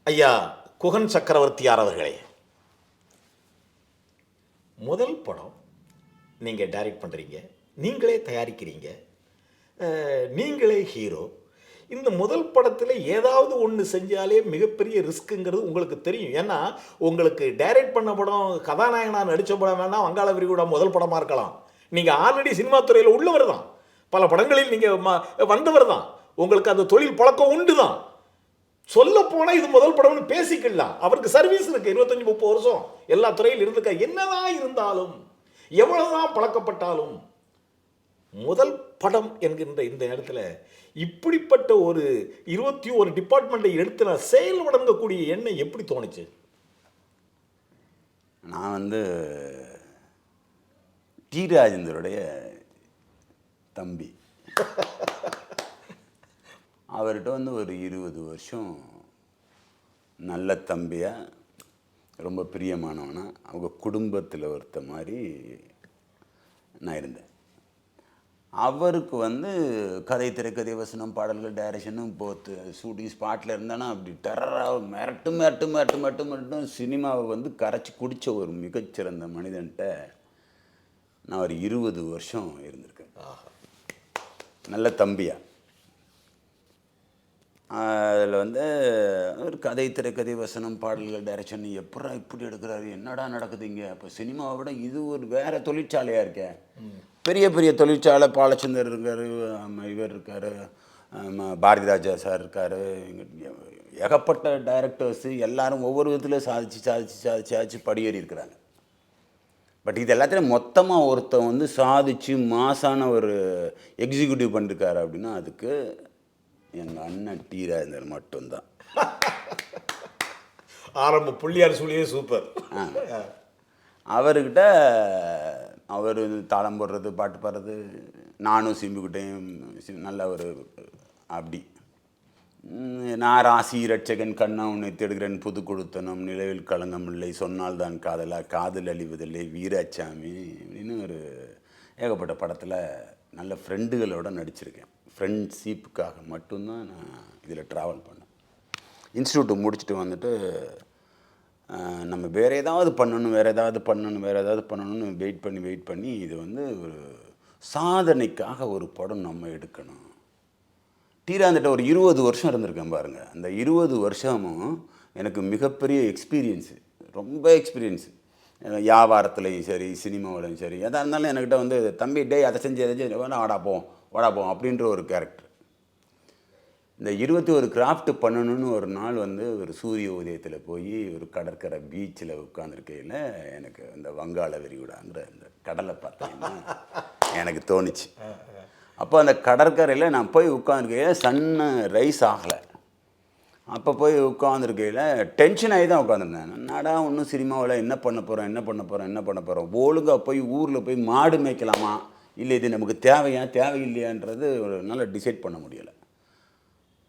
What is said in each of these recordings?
ஐயா குகன் சக்கரவர்த்தியார் அவர்களே, முதல் படம் நீங்கள் டைரக்ட் பண்ணுறீங்க, நீங்களே தயாரிக்கிறீங்க, நீங்களே ஹீரோ. இந்த முதல் படத்தில் ஏதாவது ஒன்று செஞ்சாலே மிகப்பெரிய ரிஸ்க்குங்கிறது உங்களுக்கு தெரியும். ஏன்னா உங்களுக்கு டைரக்ட் பண்ண படம் கதாநாயகனாக நடித்த படம் வேணால் வங்காள விரிகுடா முதல் படமாக இருக்கலாம். நீங்கள் ஆல்ரெடி சினிமா துறையில் உள்ளவர் தான், பல படங்களில் நீங்கள் வந்தவர் தான், உங்களுக்கு அந்த தொழில் பழக்கம் உண்டு தான். சொல்ல போனால் இது முதல் படம்னு பேசிக்கலாம். அவருக்கு சர்வீஸ் இருக்கு, 25-30 வருஷம் எல்லா துறையில் இருந்துக்க. என்னதான் இருந்தாலும் எவ்வளவுதான் பழக்கப்பட்டாலும் முதல் படம் என்கின்ற இந்த இடத்துல இப்படிப்பட்ட ஒரு 21 டிபார்ட்மெண்ட்டை எடுத்து நான் செயல் வழங்கக்கூடிய எண்ணம் எப்படி தோணுச்சு? நான் வந்து டி ராஜேந்தருடைய தம்பி. அவர்கிட்ட வந்து ஒரு 20 வருஷம் நல்ல தம்பியாக, ரொம்ப பிரியமானவனா, அவங்க குடும்பத்தில் ஒருத்த மாதிரி நான் இருந்தேன். அவருக்கு வந்து கதை, திரைக்கதை, வசனம், பாடல்கள், டைரக்ஷனும் போத்து ஷூட்டிங் ஸ்பாட்டில் இருந்தானா அப்படி டெரராக மிரட்டு சினிமாவை வந்து கரைச்சி குடித்த ஒரு மிகச்சிறந்த மனிதன்ட்ட நான் ஒரு 20 வருஷம் இருந்திருக்கேன், நல்ல தம்பியா. அதில் வந்து ஒரு கதை, திரைக்கதை, வசனம், பாடல்கள், டைரக்ஷன் எப்படா இப்படி எடுக்கிறாரு, என்னடா நடக்குது இங்கே? அப்போ சினிமாவை விட இது ஒரு வேறு தொழிற்சாலையாக இருக்கேன். பெரிய பெரிய தொழிற்சாலை, பாலச்சந்தர் இருக்கார், இவர் இருக்கார், பாரதி ராஜா சார் இருக்கார், ஏகப்பட்ட டைரக்டர்ஸு எல்லாரும் ஒவ்வொரு விதத்தில் சாதிச்சு படியேறி இருக்கிறாங்க. பட் இது எல்லாத்தையும் மொத்தமாக ஒருத்தன் வந்து சாதிச்சு மாசான ஒரு எக்ஸிக்யூட்டிவ் பண்ணிருக்காரு அப்படின்னா அதுக்கு எங்கள் அண்ணன் டி ராஜேந்தர் மட்டும்தான். ஆரம்ப புள்ளியார் சூழியே சூப்பர். அவர்கிட்ட அவர் தாளம் போடுறது, பாட்டு பாடுறது, நானும் சிம்புக்கிட்டையும் நல்ல ஒரு அப்படி. நான் ராசி ரட்சகன், கண்ணா உன்னை தேடுகிறேன், புது கொடுத்தனம், நிலவில் களங்கம் இல்லை, சொன்னால் தான் காதலா, காதல் அழிவதில்லை, வீராச்சாமி அப்படின்னு ஒரு ஏகப்பட்ட படத்தில் நல்ல ஃப்ரெண்டுகளோடு நடிச்சிருக்கேன். ஃப்ரெண்ட்ஷிப்புக்காக மட்டும்தான் நான் இதில் ட்ராவல் பண்ணேன். இன்ஸ்டியூட்டு முடிச்சுட்டு வந்துட்டு நம்ம வேறு ஏதாவது பண்ணணும்னு வெயிட் பண்ணி இது வந்து ஒரு சாதனைக்காக ஒரு படம் நம்ம எடுக்கணும். டீராந்துட்ட ஒரு 20 வருஷம் இருந்திருக்கேன் பாருங்கள். அந்த 20 வருஷமும் எனக்கு மிகப்பெரிய எக்ஸ்பீரியன்ஸு, ரொம்ப எக்ஸ்பீரியன்ஸு. வியாபாரத்துலேயும் சரி, சினிமாவிலையும் சரி, எதாக இருந்தாலும் என்கிட்ட வந்து தம்பி டே அதை செஞ்சு வாடா போவோம் அப்படின்ற ஒரு கேரக்டர். இந்த 21 கிராஃப்ட் பண்ணணும்னு ஒரு நாள் வந்து ஒரு சூரிய உதயத்தில் போய் ஒரு கடற்கரை பீச்சில் உட்காந்துருக்கையில் எனக்கு இந்த வங்காள விரிகுடாங்கிற அந்த கடலை பார்த்தீங்கன்னா எனக்கு தோணுச்சு. அப்போ அந்த கடற்கரையில் நான் போய் உட்காந்துருக்கையில் சன்னு ரைஸ் ஆகலை. அப்போ போய் உட்காந்துருக்கையில் டென்ஷன் ஆகி தான் உட்காந்துருந்தேன். என்னடா ஒன்றும் சினிமாவில் என்ன பண்ண போகிறோம், ஒழுங்காக போய் ஊரில் போய் மாடு மேய்க்கலாமா, இல்லை இது நமக்கு தேவையில்லையான்றது ஒரு நல்ல டிசைட் பண்ண முடியலை.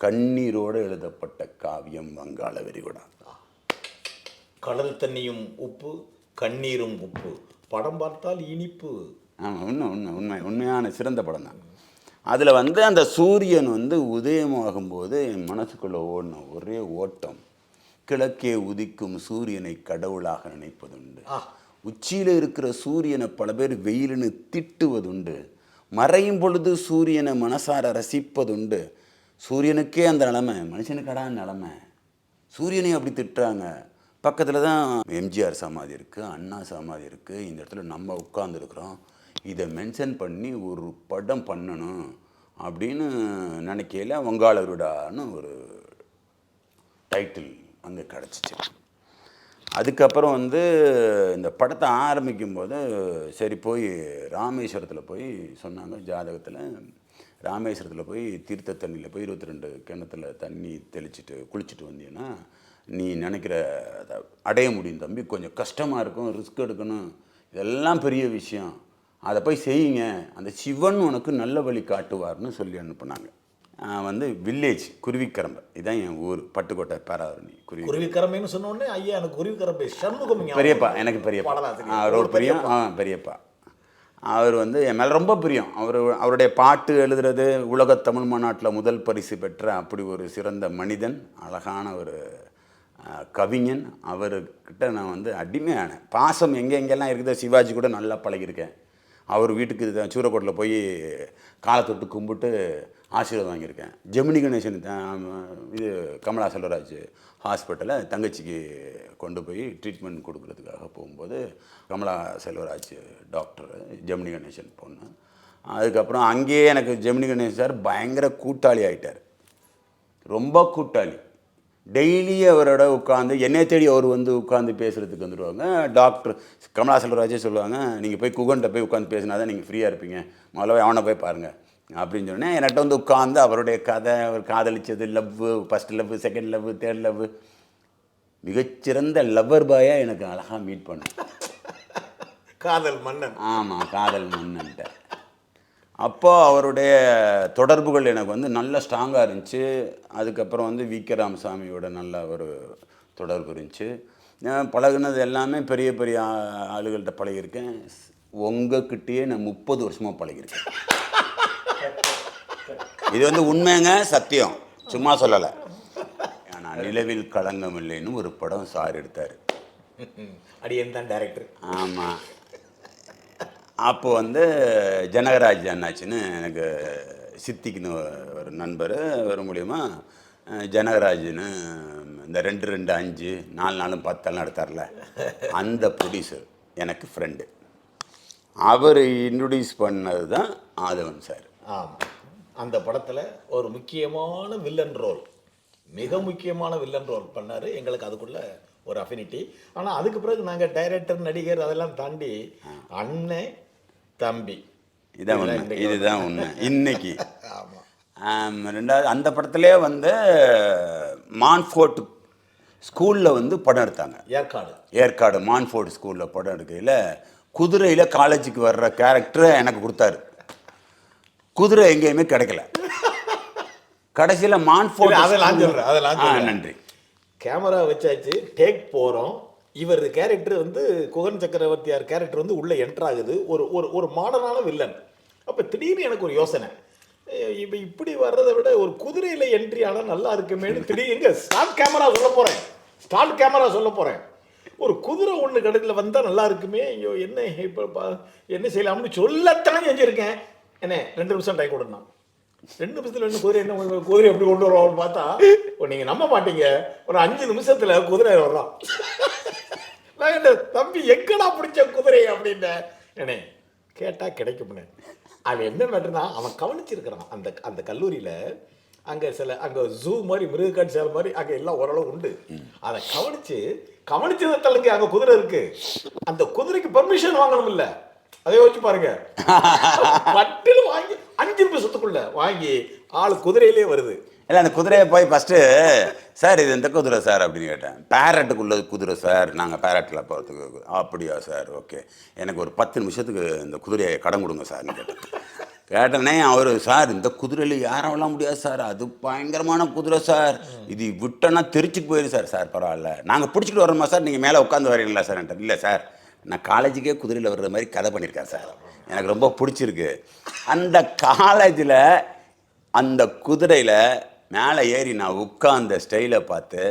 கண்ணீரோடு எழுதப்பட்ட காவியம் வங்காள விரிகுடா. கடல் தண்ணியும் உப்பு, கண்ணீரும் உப்பு, படம் பார்த்தால் இனிப்பு. ஆமாம், உண்மையான சிறந்த படம் தான். அதில் வந்து அந்த சூரியன் வந்து உதயமாகும்போது என் மனசுக்குள்ளே ஓடின ஒரே ஓட்டம், கிழக்கே உதிக்கும் சூரியனை கடவுளாக நினைப்பதுண்டு, உச்சியில் இருக்கிற சூரியனை பல பேர் வெயிலுன்னு திட்டுவதுண்டு, மறையும் பொழுது சூரியனை மனசார ரசிப்பதுண்டு. சூரியனுக்கே அந்த நிலமை, மனுஷனுக்கடா நிலமை, சூரியனை அப்படி திட்டுறாங்க. பக்கத்தில் தான் எம்ஜிஆர் சமாதி இருக்குது, அண்ணா சமாதி இருக்குது, இந்த இடத்துல நம்ம உட்காந்துருக்குறோம். இதை மென்ஷன் பண்ணி ஒரு படம் பண்ணணும் அப்படின்னு நினைக்கையில் வங்காள விரிகுடான்னு ஒரு டைட்டில் அங்கே கிடச்சிச்சு. அதுக்கப்புறம் வந்து இந்த படத்தை ஆரம்பிக்கும்போது சரி போய் ராமேஸ்வரத்தில் போய் சொன்னாங்க, ஜாதகத்தில் ராமேஸ்வரத்தில் போய் தீர்த்த தண்ணியில் போய் 22 கிணத்துல தண்ணி தெளிச்சிட்டு குளிச்சுட்டு வந்தீங்கன்னா நீ நினைக்கிற அதை அடைய முடியும் தம்பி, கொஞ்சம் கஷ்டமாக இருக்கும், ரிஸ்க் எடுக்கணும், இதெல்லாம் பெரிய விஷயம், அதை போய் செய்யுங்க, அந்த சிவன் உனக்கு நல்ல வழி காட்டுவார்னு சொல்லி அனுப்புனாங்க. வந்து வில்லேஜ் குருவிக்கரம்பை, இதுதான் என் ஊர், பட்டுக்கோட்டை பேராவரணி. குருவிக்கரம்பைன்னு சொன்னோடனே ஐயா எனக்கு குருவிக்கரம்பை சண்முகம் பெரியப்பா, எனக்கு பெரியப்பா, அவரோட பிரியம், பெரியப்பா. அவர் வந்து என் மேலே ரொம்ப பிரியம். அவருடைய பாட்டு எழுதுறது உலக தமிழ் மாநாட்டில் முதல் பரிசு பெற்ற அப்படி ஒரு சிறந்த மனிதன், அழகான ஒரு கவிஞன். அவர்கிட்ட நான் வந்து அடிமையானேன். பாசம் எங்கெங்கெல்லாம் இருக்குதோ, சிவாஜி கூட நல்லா பழகியிருக்கேன். அவர் வீட்டுக்கு சூரக்கோட்டில் போய் காலை தொட்டு கும்பிட்டு ஆசீர்வாதம் வாங்கியிருக்கேன். ஜெமினி கணேசன் இது கமலா செல்வராஜ் ஹாஸ்பிட்டலில் தங்கச்சிக்கு கொண்டு போய் ட்ரீட்மெண்ட் கொடுக்குறதுக்காக போகும்போது கமலா செல்வராஜ் டாக்டர், ஜெமினி கணேசன் பொண்ணு. அதுக்கப்புறம் அங்கேயே எனக்கு ஜெமினி கணேசன் சார் பயங்கர கூட்டாளி ஆகிட்டார். ரொம்ப கூட்டாளி. டெய்லி அவரோட உட்காந்து என்னை தேடி அவர் வந்து உட்காந்து பேசுகிறதுக்கு வந்துடுவாங்க. டாக்டர் கமலா செல்வராஜே சொல்லுவாங்க, நீங்கள் போய் குகன்கிட்ட போய் உட்காந்து பேசினா தான் நீங்கள் ஃப்ரீயாக இருப்பீங்க, முதல்ல அவனை போய் பாருங்கள் அப்படின்னு சொன்னேன். என்கிட்ட வந்து உட்காந்து அவருடைய கதை, அவர் காதலிச்சது, love, first love, second love, third love, மிகச்சிறந்த லவ்வர் பாயாக எனக்கு அழகாக மீட் பண்ணேன். காதல் மன்னன். ஆமாம், காதல் மன்னன்ட்ட. அப்போது அவருடைய தொடர்புகள் எனக்கு வந்து நல்ல ஸ்ட்ராங்காக இருந்துச்சு. அதுக்கப்புறம் வந்து வி.கே. ராமசாமியோட நல்ல ஒரு தொடர்பு இருந்துச்சு. பழகுனது எல்லாமே பெரிய பெரிய ஆளுகள்கிட்ட பழகியிருக்கேன். உங்ககிட்டயே நான் 30 வருஷமாக பழகியிருக்கேன். இது வந்து உண்மைங்க, சத்தியம், சும்மா சொல்லலை. ஆனால் நிலவில் களங்கம் இல்லைன்னு ஒரு படம் சார் எடுத்தார். அடியன் தான் டைரக்டர். ஆமாம். அப்போ வந்து ஜனகராஜ் அண்ணாச்சின்னு எனக்கு சித்திக்குன்னு ஒரு நண்பர், அவர் மூலிமா ஜனகராஜ்னு இந்த 2-2-5 4-4 10 எடுத்தார்ல, அந்த ப்ரொடியூசர் எனக்கு ஃப்ரெண்டு. அவர் இன்ட்ரடியூஸ் பண்ணது தான் ஆதவன் சார். ஆமாம், அந்த படத்தில் ஒரு முக்கியமான வில்லன் ரோல், மிக முக்கியமான வில்லன் ரோல் பண்ணார். எங்களுக்கு அதுக்குள்ள ஒரு அஃபினிட்டி. ஆனால் அதுக்கு பிறகு நாங்கள் டைரக்டர், நடிகர் அதெல்லாம் தாண்டி அண்ணன் தம்பி, இதான் உண்மை. இதுதான் உண்மை இன்னைக்கு. ஆமாம். ரெண்டாவது அந்த படத்துலேயே வந்து மான்ஃபோர்ட் ஸ்கூலில் வந்து படம் எடுத்தாங்க. ஏற்காடு மான்ஃபோர்ட் ஸ்கூலில் படம் எடுக்கையில் குதிரையில் காலேஜுக்கு வர்ற கேரக்டரை எனக்கு கொடுத்தாரு. குதிரை எங்கேயுமே கிடைக்கல. கடைசியில் மான்ஃபோர்ட். அதெல்லாம் நன்றி. கேமரா வச்சாச்சு, டேக் போகிறோம். இவர் கேரக்டர் வந்து குகன் சக்கரவர்த்தியார் கேரக்டர் வந்து உள்ளே என்ட்ராகுது. ஒரு ஒரு ஒரு மாடர்னான வில்லன். அப்போ திடீர்னு எனக்கு ஒரு யோசனை, இப்போ இப்படி வர்றதை விட ஒரு குதிரையில் என்ட்ரி ஆனால் நல்லா இருக்குமேனு திடீர்னு எங்கே ஸ்டார்ட் கேமரா சொல்ல போகிறேன். ஒரு குதிரை ஒன்று கடையில் வந்தால் நல்லா இருக்குமே, ஐயோ என்ன இப்போ என்ன செய்யலாம்னு சொல்லத்தான் செஞ்சுருக்கேன். என்ன 2 நிமிஷம் டைம் கொடுனா, 2 நிமிஷத்தில் என்ன குதிரை எப்படி கொண்டு வருவான்னு பார்த்தா நீங்கள் நம்ப மாட்டீங்க, ஒரு 5 நிமிஷத்தில் குதிரை வர்றான். தம்பி எங்கடா பிடிச்ச குதிரை அப்படின்ன என்ன கேட்டால் கிடைக்கும்னு. அது என்ன மேட்டர்னா, அவன் கவனிச்சிருக்கிறான் அந்த அந்த கல்லூரியில். அங்கே ஜூ மாதிரி, மிருகக்காட்சி சேலை மாதிரி அங்கே எல்லாம் ஓரளவு உண்டு. அதை கவனிச்சதை தள்ளுங்க, அங்கே குதிரை இருக்கு. அந்த குதிரைக்கு பர்மிஷன் வாங்கணும் இல்லை, அதை யோசிச்சு பாருங்க. பட்டில் வாங்கி 5 நிமிஷத்துக்குள்ள வாங்கி ஆள் குதிரையிலே வருது. இல்லை, அந்த குதிரையை போய் ஃபஸ்ட்டு, சார் இது எந்த குதிரை சார் அப்படின்னு கேட்டேன். பேரட்டுக்குள்ள குதிரை சார், நாங்கள் பேரட்டில் போகிறதுக்கு. அப்படியா சார், ஓகே, எனக்கு ஒரு 10 நிமிஷத்துக்கு இந்த குதிரையை கடன் கொடுங்க சார்னு கேட்டேனே. அவர், சார் இந்த குதிரையில் யாரெல்லாம் முடியாது சார், அது பயங்கரமான குதிரை சார், இது விட்டோன்னா தெரிச்சுக்கு போயிடு சார். சார் பரவாயில்ல, நாங்கள் பிடிச்சிட்டு வரோமா சார், நீங்கள் மேலே உட்காந்து வரீங்களா சார்? இல்லை சார், நான் காலேஜுக்கே குதிரையில் வர்ற மாதிரி கதை பண்ணியிருக்கேன் சார், எனக்கு ரொம்ப பிடிச்சிருக்கு. அந்த காலேஜில் அந்த குதிரையில் மேலே ஏறி நான் உட்கார்ந்த ஸ்டைலை பார்த்து,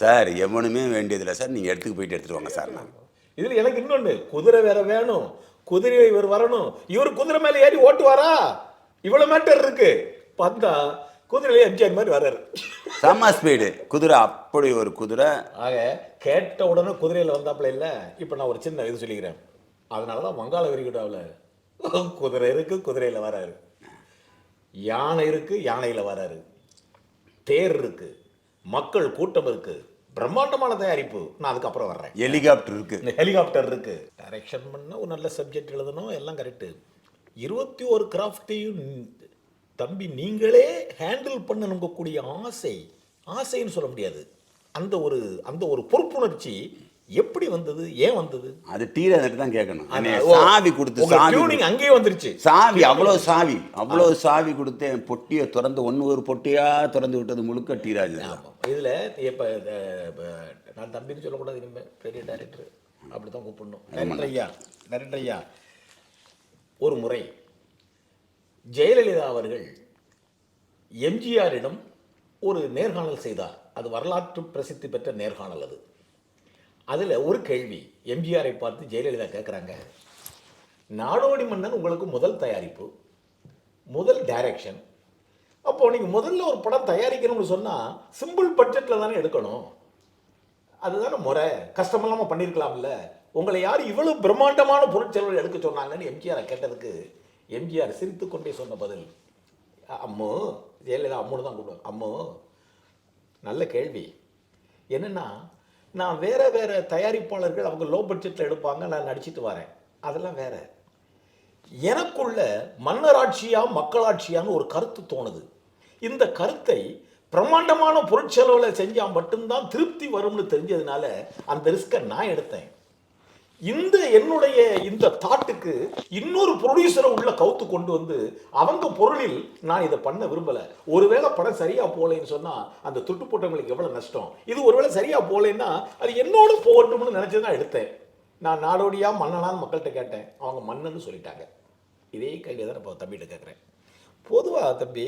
சார் எவனுமே வேண்டியதில்லை சார், நீங்கள் போயிட்டு எடுத்துகிட்டு வாங்க சார். நான் இதில் எனக்கு இன்னொன்று, குதிரை வேற வேணும், குதிரை இவர் வரணும். இவர் குதிரை மேலே ஏறி ஓட்டுவாரா? இவ்வளோ மேட்டர் இருக்கு. பார்த்தா குதிரையிலே எம்ஜிஆர் மாதிரி வர்றாரு. செம்ம ஸ்பீடு குதிரை, அப்படி ஒரு குதிரை. ஆக கேட்ட உடனே குதிரையில் வந்தாப்புல இல்லை. இப்போ நான் ஒரு சின்ன இது சொல்லிக்கிறேன். அதனால தான் வங்காள விரிகுடாவில் குதிரை இருக்கு, குதிரையில் வராரு. யானை இருக்கு, யானையில் வராரு. தேர் இருக்கு, மக்கள் கூட்டம் இருக்கு, பிரம்மாண்டமான தயாரிப்பு. நான் அதுக்கப்புறம் வர்றேன். ஹெலிகாப்டர் இருக்கு. டைரக்ஷன் பண்ண ஒரு நல்ல சப்ஜெக்ட் எழுதணும், எல்லாம் கரெக்டு. 21 கிராஃப்டையும் தம்பி நீங்களே ஹேண்டில் பண்ணணுங்கக்கூடிய ஆசைன்னு சொல்ல முடியாது. அந்த ஒரு பொறுப்புணர்ச்சி எப்படி வந்தது, ஏன் வந்தது? அது டீலர்கிட்ட தான் கேட்கணும். சாவி கொடுத்து, சாவி அங்கேயே வந்துருச்சு. சாவி அவ்வளோ சாவி கொடுத்து பொட்டியை திறந்து ஒரு பொட்டியா திறந்து விட்டது முழுக்க டீராஜ். இதில் இப்போ நான் தம்பின்னு சொல்லக்கூடாது, இனிமேல் பெரிய டைரக்டர் அப்படி தான் கூப்பிடணும். டைரக்டர் ஐயா, ஒரு முறை ஜெயலலிதா அவர்கள் எம்ஜிஆரிடம் ஒரு நேர்காணல் செய்தார். அது வரலாற்று பிரசித்தி பெற்ற நேர்காணல் அது. அதில் ஒரு கேள்வி எம்ஜிஆரை பார்த்து ஜெயலலிதா கேட்குறாங்க, நாடோடி மன்னன் உங்களுக்கு முதல் தயாரிப்பு, முதல் டைரக்ஷன். அப்போது நீங்கள் முதல்ல ஒரு படம் தயாரிக்கணும்னு சொன்னால் சிம்பிள் பட்ஜெட்டில் தானே எடுக்கணும், அதுதானே முறை, கஷ்டமில்லாமல் பண்ணியிருக்கலாம்ல, உங்களை யார் இவ்வளோ பிரம்மாண்டமான பொருட்செலவு எடுக்க சொன்னாங்கன்னு எம்ஜிஆரை கேட்டதுக்கு எம்ஜிஆர் சிரித்து கொண்டே சொன்ன பதில், அம்மோ, ஜெயலலிதா அம்முன்னு தான் கூப்பிடுவாங்க, அம்மோ நல்ல கேள்வி. என்னென்னா, நான் வேறு வேறு தயாரிப்பாளர்கள் அவங்க லோ பட்ஜெட்டில் எடுப்பாங்க, நான் நடிச்சிட்டு வரேன், அதெல்லாம் வேற. எனக்குள்ள மன்னராட்சியா மக்களாட்சியான்னு ஒரு கருத்து தோணுது. இந்த கருத்தை பிரம்மாண்டமான பொருட்செலவில் செஞ்சால் மட்டும்தான் திருப்தி வரும்னு தெரிஞ்சதுனால அந்த ரிஸ்கை நான் எடுத்தேன். என்னுடைய இந்த தாட்டுக்கு இன்னொரு ப்ரொடியூசரை உள்ள கவுத்து கொண்டு வந்து அவங்க பொருளில் நான் இதை பண்ண விரும்பலை. ஒருவேளை படம் சரியா போகலைன்னு சொன்னால் அந்த துட்டு போட்டவங்களுக்கு எவ்வளோ நஷ்டம், இது ஒருவேளை சரியா போகலைன்னா அது என்னோட போகட்டும்னு நினச்சி தான் எடுத்தேன். நான் நாடோடியா மன்னனான்னு மக்கள்கிட்ட கேட்டேன், அவங்க மன்னன்னு சொல்லிட்டாங்க. இதே கேள்வி தான் இப்போ தம்பிகிட்ட கேட்குறேன். பொதுவாக தம்பி,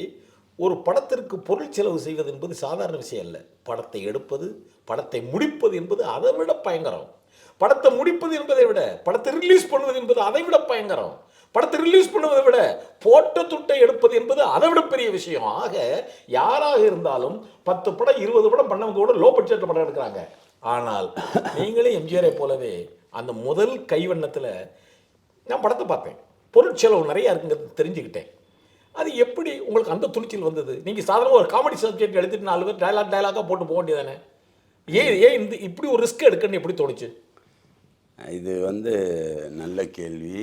ஒரு படத்திற்கு பொருள் செலவு செய்வது என்பது சாதாரண விஷயம் இல்லை. படத்தை எடுப்பது, படத்தை முடிப்பது என்பது அதை விட பயங்கரம். படத்தை முடிப்பது என்பதை விட படத்தை ரிலீஸ் பண்ணுவது என்பது அதை விட பயங்கரம். படத்தை ரிலீஸ் பண்ணுவதை விட போட்ட துட்டை எடுப்பது என்பது அதை விட பெரிய விஷயம். ஆக யாராக இருந்தாலும் 10 படம் 20 படம் பண்ணவங்க கூட லோ பட்ஜெட்டில் படம் எடுக்கிறாங்க. ஆனால் நீங்களே எம்ஜிஆரை போலவே அந்த முதல் கைவண்ணத்தில் நான் படத்தை பார்த்தேன், பொருட்செலவு நிறையா இருக்குங்கிறது தெரிஞ்சுக்கிட்டேன். அது எப்படி உங்களுக்கு அந்த துணிச்சல் வந்தது? நீங்கள் சாதாரண ஒரு காமெடி சப்ஜெக்ட் எடுத்துட்டு 4 பேர் டைலாக்காக போட்டு போக வேண்டியதானே? ஏன் இப்படி ஒரு ரிஸ்க் எடுக்கணும்னு எப்படி தோணுச்சு? இது நல்ல கேள்வி.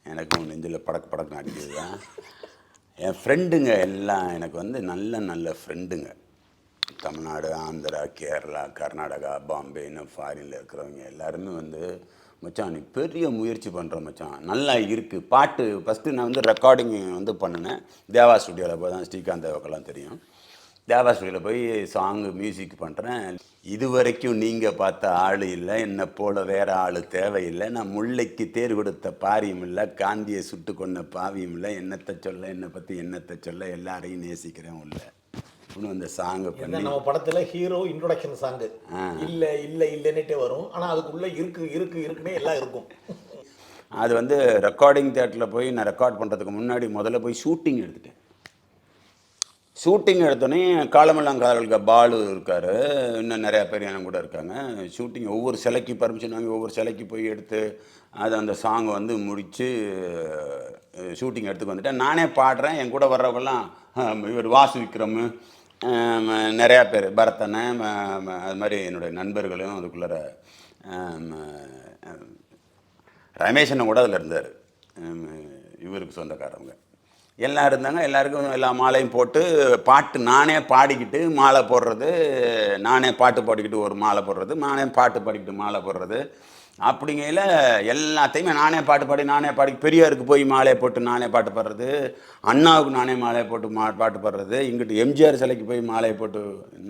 எனக்கும் நெஞ்சில் படக்கு அடிக்கிறது தான். என் ஃப்ரெண்டுங்க எல்லாம் எனக்கு நல்ல ஃப்ரெண்டுங்க. தமிழ்நாடு, ஆந்திரா, கேரளா, கர்நாடகா, பாம்பே, இன்னும் ஃபாரினில் இருக்கிறவங்க எல்லாருமே மச்சான் நீ பெரிய முயற்சி பண்ணுற மச்சான், நல்லா இருக்குது பாட்டு. ஃபஸ்ட்டு நான் ரெக்கார்டிங் பண்ணினேன் தேவா ஸ்டுடியோவில் போய் தான். ஸ்ரீகாந்த் தேவாக்கெல்லாம் தெரியும். தேவா ஸ்டுடியோவில் போய் சாங்கு மியூசிக் பண்ணுறேன். இது வரைக்கும் நீங்கள் பார்த்த ஆள் இல்லை, என்னை போல் வேறு ஆள் தேவையில்லை, நான் முல்லைக்கு தேர் கொடுத்த பாரியும் இல்லை, காந்தியை சுட்டு கொண்ட பாவியும் இல்லை, என்னத்தை சொல்ல என்னை பற்றி என்னத்தை சொல்ல, எல்லாரையும் நேசிக்கிறேன் உள்ள அந்த சாங்கை பண்ணி. நம்ம படத்தில் ஹீரோ இன்ட்ரோடக்ஷன் சாங்கு இல்லைன்னுட்டே வரும், ஆனால் அதுக்குள்ளே இருக்குன்னே எல்லாம் இருக்கும். அது ரெக்கார்டிங் தேட்டரில் போய் நான் ரெக்கார்ட் பண்ணுறதுக்கு முன்னாடி முதல்ல போய் ஷூட்டிங் எடுத்துட்டேன். ஷூட்டிங் எடுத்தோடனே காலமெல்லாம் காதலுக்கு பாலு இருக்கார், இன்னும் நிறையா பேர் எனக்கு கூட இருக்காங்க. ஷூட்டிங் ஒவ்வொரு சிலைக்கு பர்மிஷன் வாங்கி ஒவ்வொரு சிலைக்கு போய் எடுத்து அந்த சாங்கை முடித்து ஷூட்டிங் எடுத்துக்கு வந்துட்டேன். நானே பாடுறேன், என் கூட வர்றவங்கெல்லாம் இவர் வாசு விக்ரம், நிறையா பேர், பரத்தனை, அது மாதிரி என்னுடைய நண்பர்களும் அதுக்குள்ளார ரமேஷனை கூட அதில் இருந்தார், இவருக்கு சொந்தக்காரவங்க எல்லாம் இருந்தாங்க. எல்லாருக்கும் எல்லா மாலையும் போட்டு பாட்டு நானே பாடிக்கிட்டு மாலை போடுறது, நானே பாட்டு பாடிக்கிட்டு ஒரு மாலை போடுறது, நானே பாட்டு பாடிக்கிட்டு மாலை போடுறது, அப்படிங்கையில் எல்லாத்தையுமே நானே பாடி பெரியாருக்கு போய் மாலையை போட்டு நானே பாட்டு பாடுறது, அண்ணாவுக்கு நானே மாலையை போட்டு பாட்டு பாடுறது, இங்கிட்டு எம்ஜிஆர் சிலைக்கு போய் மாலையை போட்டு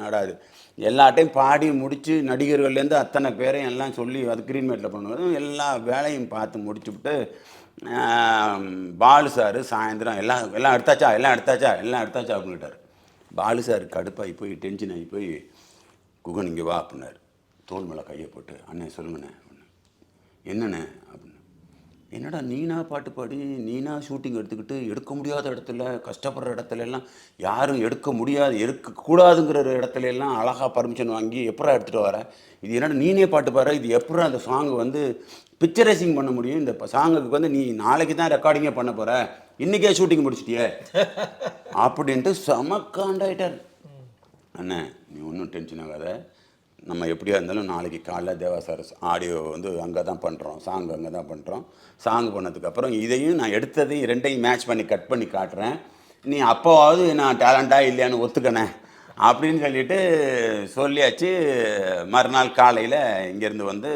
நடாது எல்லாட்டையும் பாடி முடித்து நடிகர்கள்லேருந்து அத்தனை பேரையும் எல்லாம் சொல்லி அது க்ரீன்மேட்டில் பண்ணுவது எல்லா வேலையும் பார்த்து முடிச்சுவிட்டு பாலு சார் சாயந்தரம் எல்லாம் எடுத்தாச்சா அப்படின்ட்டார். பாலு சார் கடுப்பாகி போய் டென்ஷன் ஆகி போய் குகன் இங்கே வா அப்படின்னார். தோல் மேலே கையை போட்டு அண்ணே சொல்லுங்கண்ணே அப்படின்னு. என்னண்ணே அப்படின்னு. என்னடா நீனா பாட்டு பாடி நீனா ஷூட்டிங் எடுத்துக்கிட்டு எடுக்க முடியாத இடத்துல கஷ்டப்படுற இடத்துல எல்லாம் யாரும் எடுக்கக்கூடாதுங்கிற இடத்துல எல்லாம் அழகாக பர்மிஷன் வாங்கி எப்படா எடுத்துகிட்டு வர, இது என்னடா நீனே பாட்டு பாடுற, இது எப்படா அந்த சாங்கு பிக்சரைசிங் பண்ண முடியும், இந்த சாங்குக்கு நீ நாளைக்கு தான் ரெக்கார்டிங்கே பண்ண போகிற, இன்றைக்கே ஷூட்டிங் முடிச்சிட்டியே அப்படின்ட்டு சமக்காண்டாயிட்டார். அண்ணே நீ ஒன்றும் டென்ஷன் ஆகாத, நம்ம எப்படியா இருந்தாலும் நாளைக்கு காலைல தேவா சார் ஆடியோ அங்கே தான் பண்ணுறோம், சாங் அங்கே தான் பண்ணுறோம், சாங் பண்ணதுக்கப்புறம் இதையும் நான் எடுத்ததையும் ரெண்டையும் மேட்ச் பண்ணி கட் பண்ணி காட்டுறேன், நீ அப்போவாவது நான் டேலண்டாக இல்லையான்னு ஒத்துக்கணே அப்படின்னு சொல்லிட்டு சொல்லியாச்சு. மறுநாள் காலையில் இங்கேருந்து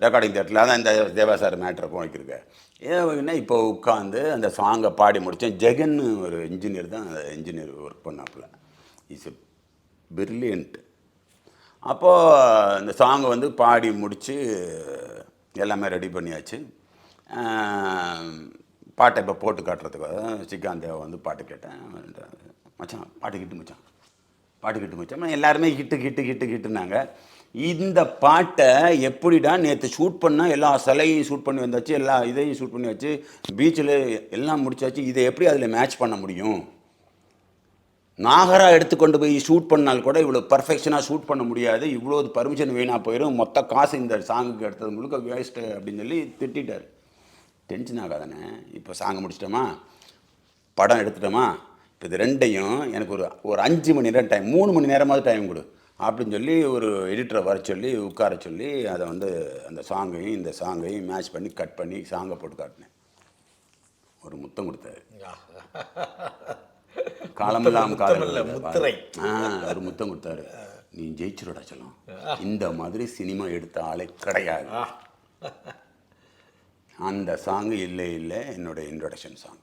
ரெக்கார்டிங் தேட்டரில் அதான் இந்த தேவா சார் மேட்ரை போய்க்கிருக்கேன். ஏன்னா இப்போ உட்காந்து அந்த சாங்கை பாடி முடித்தேன். ஜெகன் ஒரு இன்ஜினியர் தான், அந்த இன்ஜினியர் ஒர்க் பண்ணாப்புல, இஸ் எ பிரில்லியன்ட். அப்போது இந்த சாங்கை பாடி முடித்து எல்லாமே ரெடி பண்ணியாச்சு. பாட்டை இப்போ போட்டு காட்டுறதுக்காக ஸ்ரீகாந்த் தேவா பாட்டு கேட்டேன். மச்சான் பாட்டு கேட்டு மச்சான் பாட்டு கிட்டு போச்சு எல்லாருமே ஹிட்டுனாங்க. இந்த பாட்டை எப்படிடா நேற்று ஷூட் பண்ணால் எல்லா சிலையும் ஷூட் பண்ணி வந்தாச்சு, எல்லா இதையும் ஷூட் பண்ணி வச்சு, பீச்சில் எல்லாம் முடிச்சாச்சு, இதை எப்படி அதில் மேட்ச் பண்ண முடியும்? நாகரா எடுத்துக்கொண்டு போய் ஷூட் பண்ணால் கூட இவ்வளோ பர்ஃபெக்ஷனாக ஷூட் பண்ண முடியாது, இவ்வளோ பர்மிஷன் வீணாக போயிடும், மொத்த காசு இந்த சாங்குக்கு எடுத்தது முழுக்க வேஸ்ட்டு அப்படின்னு சொல்லி திட்டார். டென்ஷன் ஆகாதானே? இப்போ சாங் முடிச்சிட்டோமா, படம் எடுத்துட்டோமா, இப்போ இது ரெண்டையும் எனக்கு ஒரு 5 மணி நேரம் டைம், 3 மணி நேரமாவது டைம் கொடு அப்படின்னு சொல்லி ஒரு எடிட்டரை வர சொல்லி உட்கார சொல்லி அதை வந்து அந்த சாங்கையும் இந்த சாங்கையும் மேட்ச் பண்ணி கட் பண்ணி சாங்கை போட்டு காட்டினேன். ஒரு முத்தம் கொடுத்தாரு. காலமெல்லாம் முத்திரை. ஒரு முத்தம் கொடுத்தாரு. நீ ஜெயிச்சிரோடா சொல்லும், இந்த மாதிரி சினிமா எடுத்த ஆளே கிடையாது. அந்த சாங் இல்லை என்னோட இன்ட்ரோடக்ஷன் சாங்.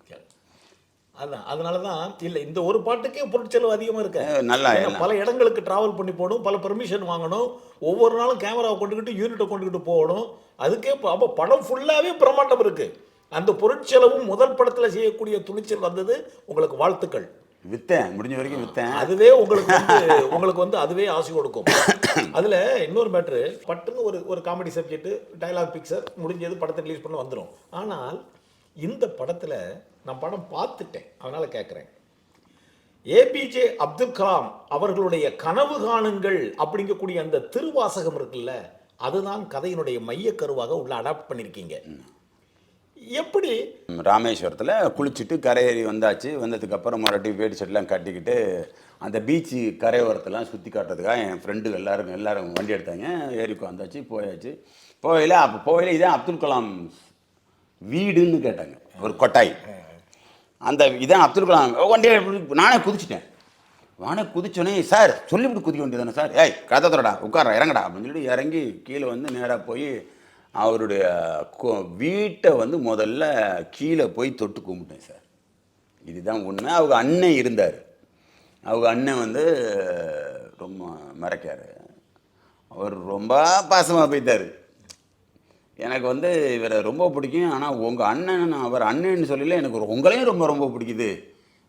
அதான் அதனால தான் இல்லை, இந்த ஒரு பாட்டுக்கே பொருட்செலவு அதிகமாக இருக்கு. நல்லா பல இடங்களுக்கு ட்ராவல் பண்ணி போகணும், பல பெர்மிஷன் வாங்கணும், ஒவ்வொரு நாளும் கேமராவை கொண்டுக்கிட்டு யூனிட்டை கொண்டுக்கிட்டு போகணும். அதுக்கே அப்போ படம் ஃபுல்லாகவே பிரமாண்டம் இருக்குது. அந்த பொருட்செலவும் முதல் படத்தில் செய்யக்கூடிய துணிச்சல் வந்தது. உங்களுக்கு வாழ்த்துக்கள். விற்றேன், முடிஞ்ச வரைக்கும் விற்றேன். அதுவே உங்களுக்கு வந்து அதுவே ஆசை கொடுக்கும். அதில் இன்னொரு மேட்ரு, பட்டுன்னு ஒரு காமெடி சப்ஜெக்ட், டைலாக் பிக்சர் முடிஞ்சது, படத்தை ரிலீஸ் பண்ண வந்துடும். ஆனால் இந்த படத்தில் நான் படம் பார்த்துட்டேன், அதனால் கேட்குறேன். ஏபிஜே அப்துல் கலாம் அவர்களுடைய கனவு காணுங்கள் அப்படிங்கக்கூடிய அந்த திருவாசகம் இருக்குல்ல, அதுதான் கதையினுடைய மையக்கருவாக உள்ள அடாப்ட் பண்ணியிருக்கீங்க. எப்படி? ராமேஸ்வரத்தில் குளிச்சுட்டு கரையேறி வந்தாச்சு. வந்ததுக்கப்புறம் மறுபடியும் வேட்டி சட்டெலாம் கட்டிக்கிட்டு அந்த பீச்சு கரையோரத்தெல்லாம் சுற்றி காட்டுறதுக்காக என் ஃப்ரெண்டுகள் எல்லாரும் வண்டி எடுத்தாங்க. ஏறிக்கு வந்தாச்சு, போயாச்சு. போயில இதான் அப்துல் கலாம் வீடுன்னு கேட்டாங்க, ஒரு கொட்டாய். அந்த இதான் அப்துல் கலாம் வண்டியை நானே குதிச்சோன்னே, சார் சொல்லிவிட்டு குதிக்க வேண்டியது தானே சார், ஏய் கதை தரடா, உட்கார இறங்கடா அப்படின்னு சொல்லிட்டு இறங்கி கீழே வந்து நேராக போய் அவருடைய வீட்டை வந்து முதல்ல கீழே போய் தொட்டு கும்பிட்டேன் சார். இதுதான் உண்மை. அவங்க அண்ணன் இருந்தார். அவங்க அண்ணன் வந்து ரொம்ப மறைக்கார். அவர் ரொம்ப பாசமாக போயிட்டார். எனக்கு வந்து இவரை ரொம்ப பிடிக்கும், ஆனால் உங்கள் அண்ணன், அவர் அண்ணன்னு சொல்லல, எனக்கு உங்களையும் ரொம்ப ரொம்ப பிடிக்குது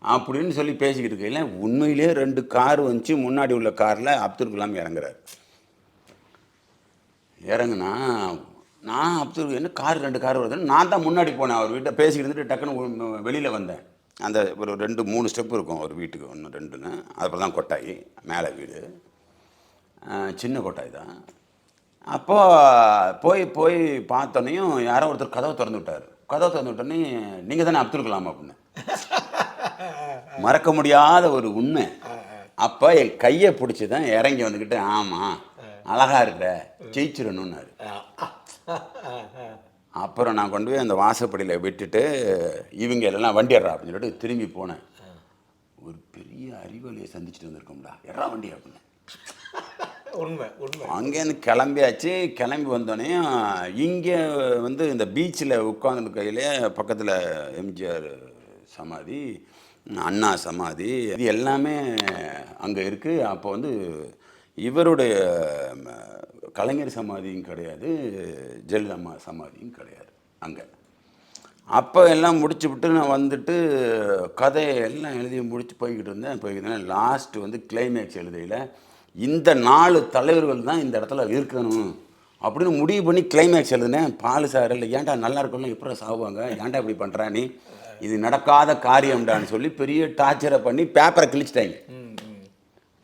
அப்படின்னு சொல்லி பேசிக்கிட்டு இருக்கையில உண்மையிலே 2 கார் வந்துச்சு. முன்னாடி உள்ள காரில் அப்துல் கலாம் இறங்குறாரு. இறங்குனா நான் என்ன 2 கார் வருதுன்னு நான் தான் முன்னாடி போனேன். அவர் வீட்டை பேசிக்கிட்டு இருந்துட்டு டக்குன்னு வெளியில் வந்தேன். அந்த ஒரு 2-3 ஸ்டெப் இருக்கும் ஒரு வீட்டுக்கு, 1-2ன்னு. அப்புறம் தான் கொட்டாய், மேலே வீடு, சின்ன கொட்டாய் தான். அப்போது போய் பார்த்தோன்னையும் யாரோ ஒருத்தர் கதவை திறந்து விட்டோன்னே, நீங்கள் தானே அப்துல் கலாம் அப்படின்னு. மறக்க முடியாத ஒரு உண்மை. அப்போ என் கையை பிடிச்சி தான் இறங்கி வந்துக்கிட்டு, ஆமாம் அழகா இருக்கிற, ஜெயிச்சிடணுன்னாரு. அப்புறம் நான் கொண்டு போய் அந்த வாசப்படியில் விட்டுட்டு இவங்க எல்லாம் வண்டி ஏறா அப்படின்னு சொல்லிட்டு திரும்பி போனேன். ஒரு பெரிய அறிவாளியை சந்திச்சுட்டு வந்திருக்கோம்டா, எறா வண்டி அப்படின்னு. உண்மை. அங்கேருந்து கிளம்பியாச்சு. கிளம்பி வந்தோடனே இங்கே வந்து இந்த பீச்சில் உட்காந்து கையிலே பக்கத்தில் எம்ஜிஆர் சமாதி, அண்ணா சமாதி, இது எல்லாமே அங்கே இருக்குது. அப்போ வந்து இவருடைய கலைஞர் சமாதியும் கிடையாது, ஜெயலலிதா சமாதியும் கிடையாது அங்கே. அப்போ எல்லாம் முடிச்சு விட்டு நான் வந்துட்டு கதையை எல்லாம் எழுதி முடிச்சு போய்கிட்டு இருந்தேன். லாஸ்ட்டு வந்து கிளைமேக்ஸ் எழுதையில் இந்த 4 தலைவர்கள் தான் இந்த இடத்துல இருக்கணும் அப்படின்னு முடிவு பண்ணி கிளைமேக்ஸ் எழுதுனேன். பாலு சார் இல்லை, ஏன்டா நல்லா இருக்கணும், எப்படி சாகுவாங்க, ஏன்டா இப்படி பண்ணுறா நீ, இது நடக்காத காரியம்டான்னு சொல்லி பெரிய டார்ச்சரை பண்ணி பேப்பரை கிழிச்சிட்டாங்க.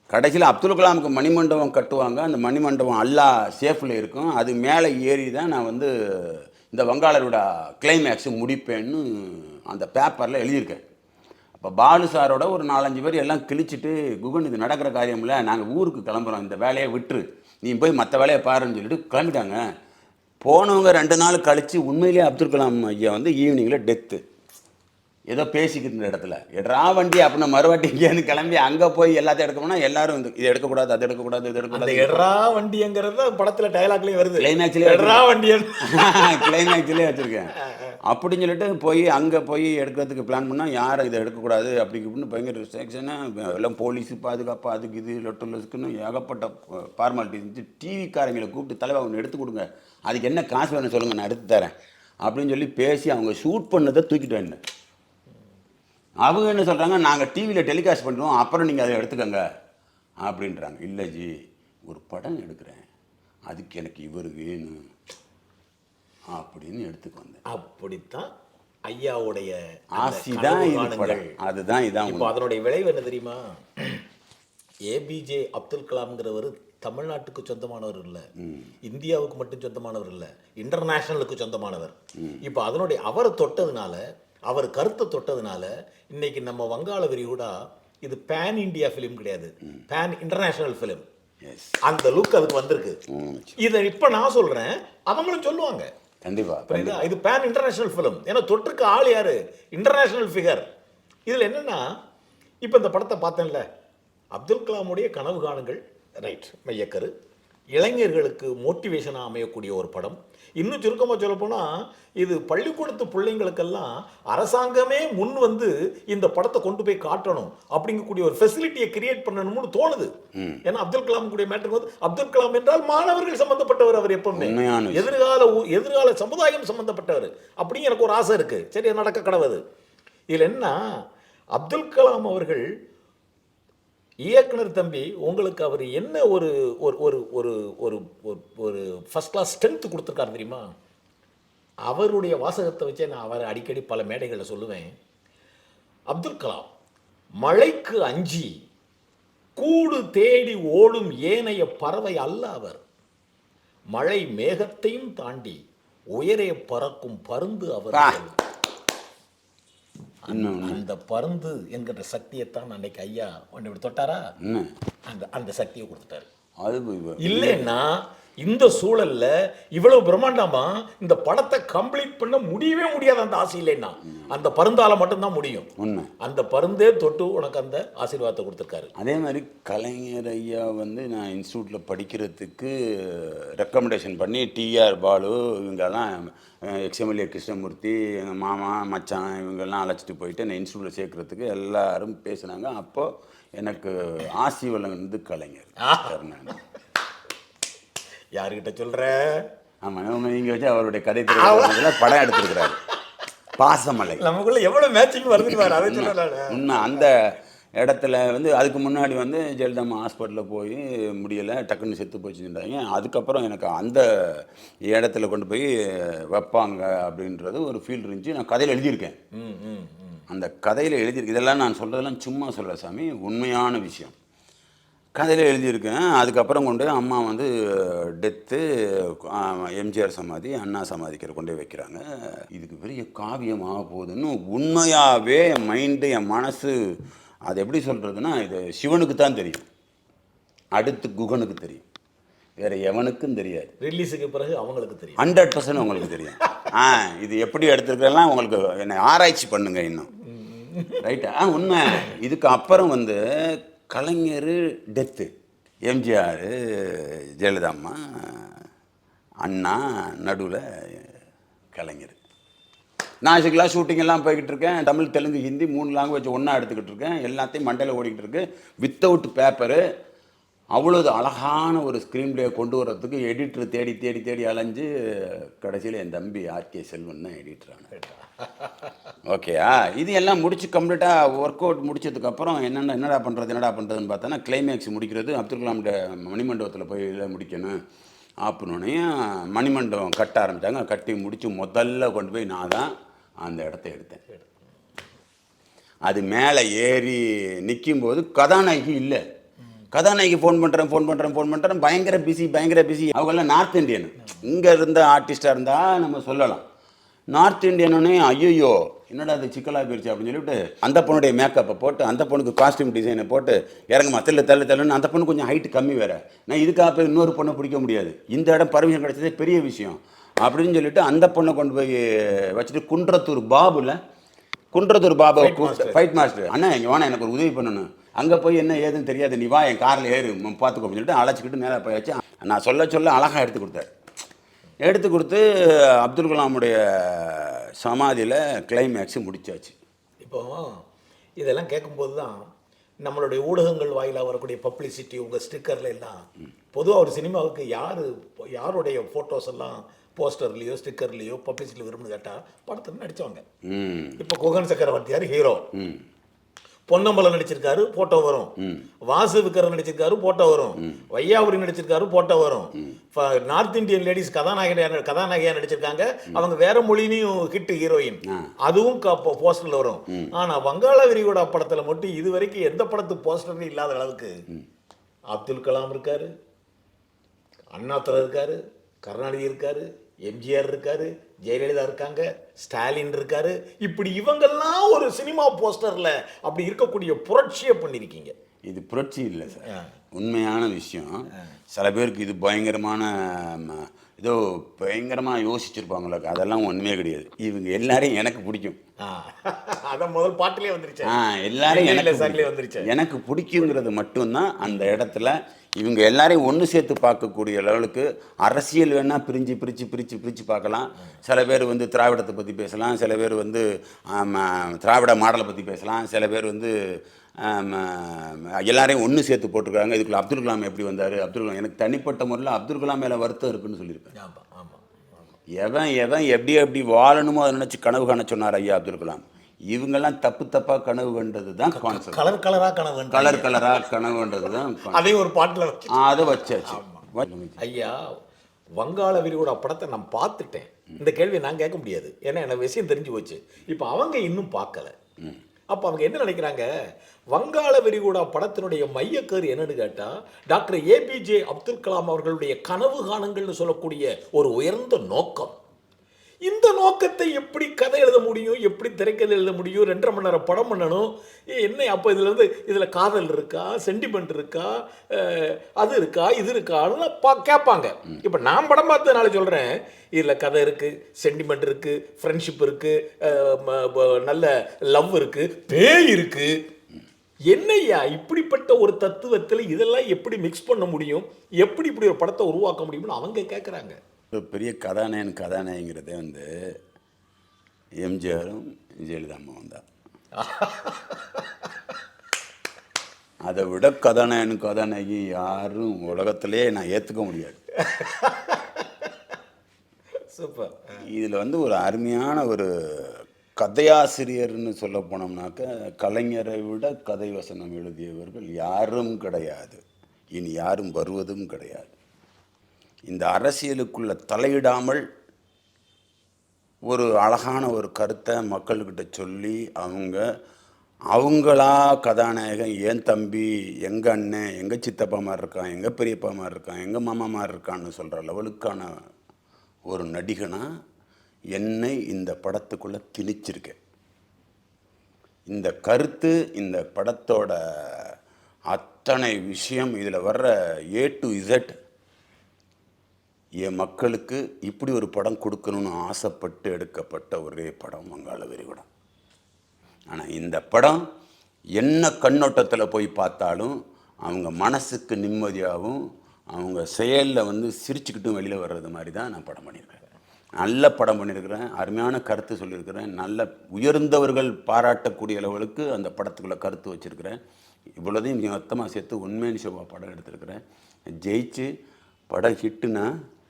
கடைசியில் அப்துல் கலாமுக்கு மணிமண்டபம் கட்டுவாங்க. அந்த மணிமண்டபம் அல்லா சேஃபில் இருக்கும். அது மேலே ஏறி தான் நான் வந்து இந்த வங்காளரோட கிளைமேக்ஸு முடிப்பேன்னு அந்த பேப்பரில் எழுதியிருக்கேன். அப்போ பாலு சாரோட ஒரு 4-5 பேர் எல்லாம் கிழிச்சிட்டு, குகன் இது நடக்கிற காரியம் இல்லை, நாங்கள் ஊருக்கு கிளம்புறோம், இந்த வேலையை விட்டுரு, நீ போய் மற்ற வேலையை பாருன்னு சொல்லிட்டு கிளம்பிட்டாங்க. போனவங்க 2 நாள் கழித்து உண்மையிலேயே அப்துல் கலாம் ஐயா வந்து ஈவினிங்கில் டெத்து. ஏதோ பேசிக்கிட்டு இருந்த இடத்துல எட்ரா வண்டி அப்படின்னு மறுவாட்டி இங்கேருந்து கிளம்பி அங்கே போய் எல்லாத்தையும் எடுக்கணும்னா எல்லாரும் வந்து இது எடுக்கக்கூடாது, அது எடுக்கக்கூடாது, இது எடுக்கக்கூடாது. எட்ரா வண்டிங்கிறது படத்தில் டைலாக்லேயும் வருது, கிளைமேக்ஸ்லேயே எட்ரா வண்டி கிளைமேக்ஸ்லேயே வச்சுருக்கேன். அப்படின்னு சொல்லிட்டு போய் அங்கே போய் எடுக்கிறதுக்கு பிளான் பண்ணால் யாரும் இதை எடுக்கக்கூடாது அப்படின்னு பயங்கர ரிஸ்ட்ரிக்ஷனாக எல்லாம் போலீஸு பாதுகாப்பு, அதுக்கு இது லொட்டுன்னு ஏகப்பட்ட ஃபார்மாலிட்டி இருந்துச்சு. டிவிக்காரங்களை கூப்பிட்டு தலைவா ஒன்று எடுத்து கொடுங்க, அதுக்கு என்ன காசு வேணும் சொல்லுங்கள், நான் எடுத்து தரேன் அப்படின்னு சொல்லி பேசி அவங்க ஷூட் பண்ணதை தூக்கிட்டு வந்தேன். அவங்க என்ன சொல்கிறாங்க, நாங்கள் டிவியில் டெலிகாஸ்ட் பண்ணுறோம், அப்புறம் நீங்கள் அதை எடுத்துக்கோங்க அப்படின்றாங்க. இல்லை ஜி, ஒரு படம் எடுக்கிறேன், அதுக்கு எனக்கு இவர் வேணும் அப்படின்னு எடுத்துக்கு வந்தேன். அப்படித்தான் ஐயாவுடைய ஆசி தான் இது படம். அதுதான் இதான். இப்போ அதனுடைய விளைவு என்ன தெரியுமா? ஏபிஜே அப்துல் கலாம்ங்கிறவர் தமிழ்நாட்டுக்கு சொந்தமானவர் இல்லை, இந்தியாவுக்கு மட்டும் சொந்தமானவர் இல்லை, இன்டர்நேஷனலுக்கு சொந்தமானவர். இப்போ அதனுடைய அவரை தொட்டதுனால, அவர் கருத்தை தொட்டதுனால இன்னைக்கு நம்ம வங்காள விரிகுடா இது பேன் இந்தியா ஃபிலிம் கிடையாது, பேன் இன்டர்நேஷனல் ஃபிலிம். அந்த லுக் அதுக்கு வந்திருக்கு. இதை இப்போ நான் சொல்றேன், அவங்களும் சொல்லுவாங்க கண்டிப்பா. இது பேன் இன்டர்நேஷனல் ஃபிலிம். ஏன்னா தொற்றுக்கு ஆள் யாரு? International figure. இதில் என்னன்னா, இப்போ இந்த படத்தை பார்த்தேன்ல, அப்துல் கலாமுடைய கனவு காணுங்கள், ரைட், மையக்கரு, இளைஞர்களுக்கு மோட்டிவேஷனாக அமையக்கூடிய ஒரு படம். இன்னும் சுருக்கமாக சொல்லப்போனால், இது பள்ளிக்கூடத்து பிள்ளைங்களுக்கெல்லாம் அரசாங்கமே முன் வந்து இந்த படத்தை கொண்டு போய் காட்டணும் அப்படிங்கக்கூடிய ஒரு ஃபெசிலிட்டியை கிரியேட் பண்ணணும்னு தோணுது. ஏன்னா அப்துல் கலாம் கூடிய மேட்டருக்கு வந்து, அப்துல் கலாம் என்றால் மாணவர்கள் சம்பந்தப்பட்டவர், அவர் எப்பவுமே எதிர்கால சமுதாயம் சம்பந்தப்பட்டவர் அப்படின்னு எனக்கு ஒரு ஆசை இருக்கு. சரி, நடக்க கடவுது. இதில் என்ன, அப்துல் கலாம் அவர்கள் இயக்குனர் தம்பி, உங்களுக்கு அவர் என்ன ஒரு ஒரு ஒரு ஒரு ஒரு ஃபர்ஸ்ட் கிளாஸ் ஸ்ட்ரென்த் கொடுத்துருக்காரு தெரியுமா? அவருடைய வாசகத்தை வச்சே நான் அவரை அடிக்கடி பல மேடைகளில் சொல்லுவேன். அப்துல் கலாம் மழைக்கு அஞ்சி கூடு தேடி ஓடும் ஏனைய பறவை அல்ல அவர். மழை மேகத்தையும் தாண்டி உயரே பறக்கும் பருந்து அவர். அந்த பருந்து என்கிற சக்தியைத்தான் அன்னைக்கு ஐயா இப்படி தொட்டாரா, அந்த சக்தியை கொடுத்துட்டாரு. இல்லைன்னா இந்த சூழல்ல இவ்வளவு பிரம்மாண்டமா இந்த படத்தை கம்ப்ளீட் பண்ண முடியவே முடியாது. அந்த ஆசை இல்லைன்னா அந்த பருந்தால மட்டும்தான் முடியும். அந்த பருந்தே தொட்டு உனக்கு அந்த ஆசீர்வாதத்தை கொடுத்துருக்காரு. அதே மாதிரி கலைஞர் ஐயா வந்து நான் இன்ஸ்டியூட்டில் படிக்கிறதுக்கு ரெக்கமெண்டேஷன் பண்ணி டிஆர் பாலு இவங்கெல்லாம், எக்ஸ்எம்எல்ஏ கிருஷ்ணமூர்த்தி, எங்கள் மாமா மச்சான் இவங்கெல்லாம் அழைச்சிட்டு போயிட்டு என்னை இன்ஸ்டியூட்டில் சேர்க்கறதுக்கு எல்லாரும் பேசினாங்க. அப்போது எனக்கு ஆசி வழங்குனது கலைஞர். யாருக்கிட்ட சொல்ற? ஆமாம், நீங்கள் வச்சு அவருடைய கதை திரைப்படத்தில் படம் எடுத்துருக்கிறாரு, பாசமலை. நமக்குள்ள எவ்வளோ மேட்சிங் வருதுன்னு அதை சொல்லலாம். உண்மை. அந்த இடத்துல வந்து அதுக்கு முன்னாடி வந்து ஜெயலலிதா ஹாஸ்பிட்டலில் போய் முடியலை, டக்குன்னு செத்து போச்சுட்டாங்க. அதுக்கப்புறம் எனக்கு அந்த இடத்துல கொண்டு போய் வைப்பாங்க அப்படின்றது ஒரு ஃபீல் இருந்துச்சு. நான் கதையில் எழுதியிருக்கேன். அந்த கதையில் எழுதியிருக்கேன். இதெல்லாம் நான் சொல்கிறதெல்லாம் சும்மா சொல்ல சாமி, உண்மையான விஷயம். கதையில் எழுதியிருக்கேன். அதுக்கப்புறம் கொண்டு அம்மா வந்து டெத்து, எம்ஜிஆர் சமாதி, அண்ணா சமாதிக்கிற கொண்டு வைக்கிறாங்க. இதுக்கு பெரிய காவியம் ஆக போகுதுன்னு உண்மையாகவே என் மைண்டு, என் மனசு, அது எப்படி சொல்கிறதுன்னா, இது சிவனுக்கு தான் தெரியும், அடுத்து குகனுக்கு தெரியும், வேறு எவனுக்கும் தெரியாது. ரிலீஸுக்கு பிறகு அவங்களுக்கு தெரியும், 100% உங்களுக்கு தெரியும். இது எப்படி எடுத்துருக்கலாம் உங்களுக்கு என்னை ஆராய்ச்சி பண்ணுங்க இன்னும். ரைட்டா? உண்மை. இதுக்கு அப்புறம் வந்து கலைஞர் டெத்து, எம்ஜிஆர், ஜெயலலிதா அம்மா, அண்ணா, நடுவில் கலைஞர். நான் இதுக்கெல்லாம் ஷூட்டிங்கெல்லாம் போய்கிட்டு இருக்கேன். தமிழ், தெலுங்கு, ஹிந்தி 3 லாங்குவேஜ் ஒன்றா எடுத்துக்கிட்டு இருக்கேன். எல்லாத்தையும் மண்டையில் ஓடிக்கிட்டு இருக்கு, வித்தவுட் பேப்பரு. அவ்வளோது அழகான ஒரு ஸ்க்ரீன் பிளே கொண்டு வர்றதுக்கு எடிட்டர் தேடி தேடி தேடி அலைஞ்சு கடைசியில் என் தம்பி ஆர்கே செல்வன் தான் எடிட்டரான. ஓகேயா? இது எல்லாம் முடிச்சு கம்ப்ளீட்டாக ஒர்க் அவுட் முடிச்சதுக்கப்புறம் என்னடா பண்ணுறதுன்னு பார்த்தோன்னா, கிளைமேக்ஸ் முடிக்கிறது அப்துல் கலாம் மணிமண்டபத்தில் போய் முடிக்கணும் அப்படின்னோடனே மணிமண்டபம் கட்ட ஆரம்பித்தாங்க. கட்டி முடித்து முதல்ல கொண்டு போய் நான் தான் அந்த இடத்த எடுத்தேன். அது மேலே ஏறி நிற்கும்போது கதாநாயகி இல்லை. கதாநாயகி ஃபோன் பண்ணுறேன், பயங்கர பிஸி. அவங்கெல்லாம் நார்த் இண்டியன். இங்கே இருந்த ஆர்டிஸ்டாக இருந்தால் நம்ம சொல்லலாம். நார்த் இண்டியனே ஐயோ என்னடா அது சிக்கலாக போயிடுச்சு அப்படின்னு சொல்லிவிட்டு அந்த பொண்ணுடைய மேக்கப்பை போட்டு, அந்த பொண்ணுக்கு காஸ்டியூம் டிசைனை போட்டு இறங்குமா தள்ளுன்னு. அந்த பொண்ணு கொஞ்சம் ஹைட்டு கம்மி வேறு. நான் இதுக்காக போய் இன்னொரு பொண்ணை பிடிக்க முடியாது, இந்த இடம் பர்மிஷன் கிடைச்சதே பெரிய விஷயம் அப்படின்னு சொல்லிட்டு அந்த பொண்ணை கொண்டு போய் வச்சுட்டு குன்றத்தூர் பாபுவை ஃபைட் மாஸ்டர், அண்ணா இங்கே வேணா எனக்கு ஒரு உதவி பண்ணணும், அங்கே போய் என்ன ஏதுன்னு தெரியாது, நீ வா என் காரில் ஏறு பார்த்துக்கோன்னு சொல்லிட்டு அழைச்சிக்கிட்டு நேராக போயாச்சு. நான் சொல்ல அழகாக எடுத்து கொடுத்து அப்துல் கலாமுடைய சமாதியில் கிளைமேக்ஸு முடிச்சாச்சு. இப்போ இதெல்லாம் கேட்கும்போது தான் நம்மளுடைய ஊடகங்கள் வாயிலாக வரக்கூடிய பப்ளிசிட்டி, உங்கள் ஸ்டிக்கரில் எல்லாம் பொதுவாக ஒரு சினிமாவுக்கு யாருடைய ஃபோட்டோஸ் எல்லாம் போஸ்டர்லேயோ ஸ்டிக்கர்லேயோ பப்ளிசிட்டியில் விரும்புன்னு கேட்டால் படத்தில் நடித்தவங்க. இப்போ குகன் சக்கரவர்த்தியார் ஹீரோ, பொன்னம்பலம் நடிச்சிருக்காரு போட்டோ வரும், வாசு விக்ரம் நடிச்சிருக்காரு போட்டோ வரும், வையாபுரி நடிச்சிருக்காரு போட்டோ வரும், நார்த் இந்தியன் லேடிஸ் கதாநாயகியா நடிச்சிருக்காங்க, அவங்க வேற மொழியிலையும் ஹிட் ஹீரோயின், அதுவும் போஸ்டர்ல வரும். ஆனா வங்காள விரிகுடா படத்துல மட்டும் இது வரைக்கும் எந்த படத்து போஸ்டர்லையும் இல்லாத அளவுக்கு அப்துல் கலாம் இருக்காரு, அண்ணாதுரை இருக்காரு, கருணாநிதி இருக்காரு, எம்ஜிஆர் இருக்காரு, ஜெயலலிதா இருக்காங்க, ஸ்டாலின் இருக்காரு. இப்படி இவங்கெல்லாம் ஒரு சினிமா போஸ்டர்ல அப்படி இருக்கக்கூடிய புரட்சியை பண்ணிருக்கீங்க. இது புரட்சி இல்லை சார், உண்மையான விஷயம். சில பேருக்கு இது பயங்கரமான ஏதோ பயங்கரமாக யோசிச்சிருப்பாங்களா, அதெல்லாம் ஒன்றுமே கிடையாது. இவங்க எல்லாரையும் எனக்கு பிடிக்கும். அதான் முதல் பாட்டிலே வந்துருச்சு. எல்லாரும் எனக்கு பிடிக்குங்கிறது மட்டும்தான் அந்த இடத்துல. இவங்க எல்லாரையும் ஒன்று சேர்த்து பார்க்கக்கூடிய லெவலுக்கு அரசியல் வேணால் பிரித்து பார்க்கலாம். சில பேர் வந்து திராவிடத்தை பற்றி பேசலாம், சில பேர் வந்து திராவிட மாடலை பற்றி பேசலாம், சில பேர் வந்து எல்லாரையும் ஒன்று சேர்த்து போட்டிருக்காங்க. இதுக்குள்ள அப்துல் கலாம் எப்படி வந்தார், அப்துல் கலாம் எனக்கு தனிப்பட்ட முறையில் அப்துல் கலாம் மேலே வருத்தம் இருக்குன்னு சொல்லியிருப்பேன். எவன் எப்படி வாழணுமோ அதை நினச்சி கனவு காண சொன்னார் ஐயா அப்துல் கலாம். இவங்கெல்லாம் தப்பாக கனவு கண்டது தான் கான்செப்ட். கலராக கனவு கண்டது தான் அதையும் ஒரு பாட்டில் அதை வச்சாச்சு. ஐயா, வங்காள விரிகுடா படத்தை நான் பார்த்துட்டேன். இந்த கேள்வியை நான் கேட்க முடியாது, ஏன்னா எனக்கு விஷயம் தெரிஞ்சு போச்சு. இப்போ அவங்க இன்னும் பார்க்கல. அப்போ அவங்க என்ன நினைக்கிறாங்க, வங்காள விரிகுடா படத்தினுடைய மையக்கரு என்னன்னு கேட்டால், டாக்டர் ஏபிஜே அப்துல் கலாம் அவர்களுடைய கனவு காணுங்கள்னு சொல்லக்கூடிய ஒரு உயர்ந்த நோக்கம். இந்த நோக்கத்தை எப்படி கதை எழுத முடியும், எப்படி திரைக்கதை எழுத முடியும், 2.5 மணி நேரம் படம் பண்ணணும் என்ன? அப்போ இதில் காதல் இருக்கா, சென்டிமெண்ட் இருக்கா, அது இருக்கா, இது இருக்கான்னு கேட்பாங்க. இப்போ நான் படம் பார்த்ததுனால சொல்கிறேன், இதில் கதை இருக்குது, சென்டிமெண்ட் இருக்குது, ஃப்ரெண்ட்ஷிப் இருக்குது, நல்ல லவ் இருக்குது, பேய் இருக்குது. என்னையா இப்படிப்பட்ட ஒரு தத்துவத்தில் இதெல்லாம் எப்படி மிக்ஸ் பண்ண முடியும், எப்படி இப்படி ஒரு படத்தை உருவாக்க முடியும்னு அவங்க கேட்குறாங்க. பெரிய கதாநாயகங்கிறதே வந்து எம்ஜிஆரும் ஜெயலலிதா அம்மாவும் தான். அதை விட கதாநாயகி யாரும் உலகத்திலே நான் ஏற்றுக்க முடியாது. சூப்பர். இதில் வந்து ஒரு அருமையான ஒரு கதையாசிரியர்னு சொல்ல போனோம்னாக்க, கலைஞரை விட கதை வசனம் எழுதியவர்கள் யாரும் கிடையாது, இனி யாரும் வருவதும் கிடையாது. இந்த அரசியலுக்குள்ள தலையிடாமல் ஒரு அழகான ஒரு கருத்தை மக்கள்கிட்ட சொல்லி அவங்களா கதாநாயகன், என் தம்பி, எங்கள் அண்ணன், எங்கள் சித்தப்பா மாதிரி இருக்கான், எங்கள் பெரியப்பா மாதிரி இருக்கான், எங்கள் மாமா மாதிரி இருக்கான்னு சொல்கிற லெவலுக்கான ஒரு நடிகனா என்னை இந்த படத்துக்குள்ளே திணிச்சிருக்கேன். இந்த கருத்து, இந்த படத்தோட அத்தனை விஷயம், இதில் வர்ற A to Z என் மக்களுக்கு இப்படி ஒரு படம் கொடுக்கணும்னு ஆசைப்பட்டு எடுக்கப்பட்ட ஒரே படம் வங்காள விரிகுடா. ஆனால் இந்த படம் என்ன கண்ணோட்டத்தில் போய் பார்த்தாலும் அவங்க மனசுக்கு நிம்மதியாகவும் அவங்க செயலில் வந்து சிரிச்சுக்கிட்டும் வெளியில் வர்றது மாதிரி தான் நான் படம் பண்ணியிருக்கேன். நல்ல படம் பண்ணியிருக்கிறேன், அருமையான கருத்து சொல்லியிருக்கிறேன், நல்ல உயர்ந்தவர்கள் பாராட்டக்கூடிய அளவுக்கு அந்த படத்துக்குள்ளே கருத்து வச்சுருக்கிறேன். இவ்வளோதையும் மொத்தமாக சேர்த்து உண்மையான ஷோவா படம் எடுத்திருக்கிறேன். ஜெயிச்சு படம் ஹிட்டுனா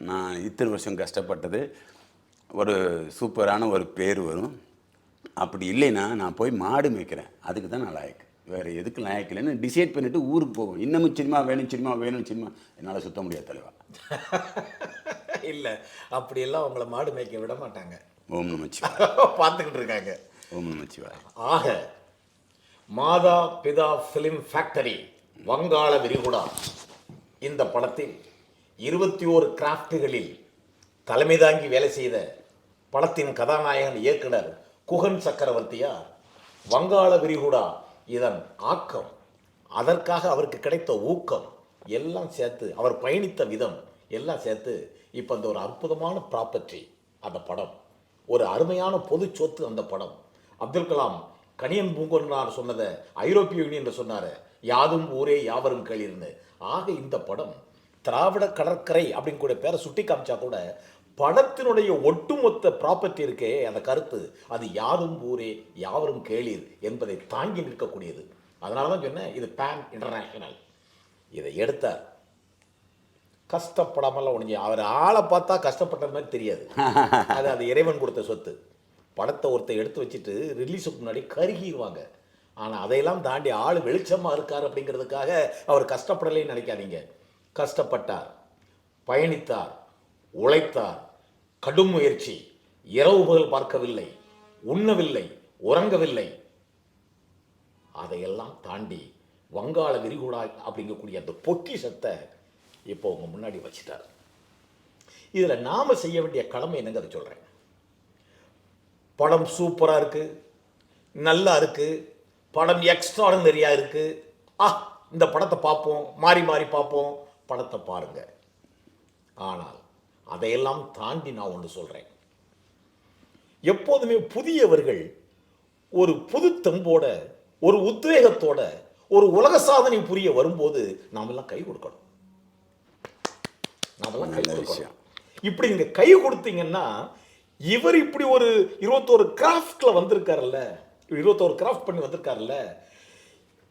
நான் இத்தனை வருஷம் கஷ்டப்பட்டது ஒரு சூப்பரான ஒரு பேர் வரும். அப்படி இல்லைன்னா நான் போய் மாடு மேய்க்கிறேன், அதுக்கு தான் நான் லாயக்கு, வேறு எதுக்கு லாயக்கு இல்லைன்னு டிசைட் பண்ணிவிட்டு ஊருக்கு போவோம். இன்னமும் சினிமா வேணும், என்னால் சுத்த முடியாது தலைவா. இல்லை, அப்படியெல்லாம் உங்களை மாடு மேய்க்க விட மாட்டாங்க. ஓம் நமச்சிவாய். பார்த்துக்கிட்டு இருக்காங்க. ஓம் நமச்சிவாய். ஆக மாதா பிதா ஃபிலிம் ஃபேக்டரி வங்காள விரிகுடா இந்த படத்தில் 21 கிராஃப்டுகளில் தலைமை தாங்கி வேலை செய்த படத்தின் கதாநாயகன் இயக்குனர் குகன் சக்கரவர்த்தியார் வங்காள விரிகுடா இதன் ஆக்கம், அதற்காக அவருக்கு கிடைத்த ஊக்கம் எல்லாம் சேர்த்து, அவர் பயணித்த விதம் எல்லாம் சேர்த்து இப்போ அந்த ஒரு அற்புதமான ப்ராப்பர்ட்டி அந்த படம், ஒரு அருமையான பொது சொத்து அந்த படம். அப்துல் கலாம் கணியன் பூங்கொன்னார் சொன்னதை ஐரோப்பிய யூனியன் சொன்னார், யாதும் ஊரே யாவரும் கேளிர்னு. ஆக இந்த படம் திராவிட கடற்கரை அப்படின்னு கூட பேரை சுட்டி காமிச்சா கூட படத்தினுடைய ஒட்டுமொத்த ப்ராப்பர்ட்டி இருக்கே அந்த கருத்து, அது யாதும் ஊரே யாவரும் கேளீர் என்பதை தாங்கி நிற்கக்கூடியது. அதனால தான் சொன்னேன், இது பேன் இன்டர்நேஷனல். இதை எடுத்தார், கஷ்டப்படாமல் உடனே அவர் ஆளை பார்த்தா கஷ்டப்பட்ட மாதிரி தெரியாது. அது இறைவன் கொடுத்த சொத்து. படத்தை ஒருத்தர் எடுத்து வச்சுட்டு ரிலீஸுக்கு முன்னாடி கருகிடுவாங்க. ஆனால் அதையெல்லாம் தாண்டி ஆள் வெளிச்சமாக இருக்கார் அப்படிங்கிறதுக்காக அவர் கஷ்டப்படலைன்னு நினைக்காதீங்க. கஷ்டப்பட்டார், பயணித்தார், உழைத்தார், கடும் முயற்சி, இரவு பகல் பார்க்கவில்லை, உண்ணவில்லை, உறங்கவில்லை. அதையெல்லாம் தாண்டி வங்காள விரிகுடா அப்படிங்கக்கூடிய அந்த பொக்கிஷத்தை இப்போ உங்க முன்னாடி வச்சுட்டார். இதில் நாம செய்ய வேண்டிய கடமை என்னங்க அதை சொல்கிறேன். படம் சூப்பராக இருக்கு, நல்லா இருக்கு, படம் எக்ஸ்ட்ராடனரியாக இருக்கு, இந்த படத்தை பார்ப்போம், மாறி மாறி பார்ப்போம், படத்தை பாருங்க. ஆனால் அதையெல்லாம் தாண்டி நான் ஒன்று சொல்கிறேன். எப்போதுமே புதியவர்கள் ஒரு புது தெம்போட, ஒரு உத்வேகத்தோட, ஒரு உலக சாதனை புரிய வரும்போது நாமெல்லாம் கை கொடுக்கணும். நாமெல்லாம் கை கொடுக்கணும். இப்படி நீங்க கை கொடுத்தீங்கன்னா, இவர் இப்படி ஒரு 21 கிராஃப்ட்ல வந்திருக்காருல்ல, 21 கிராஃப்ட் பண்ணி வந்திருக்காருல்ல,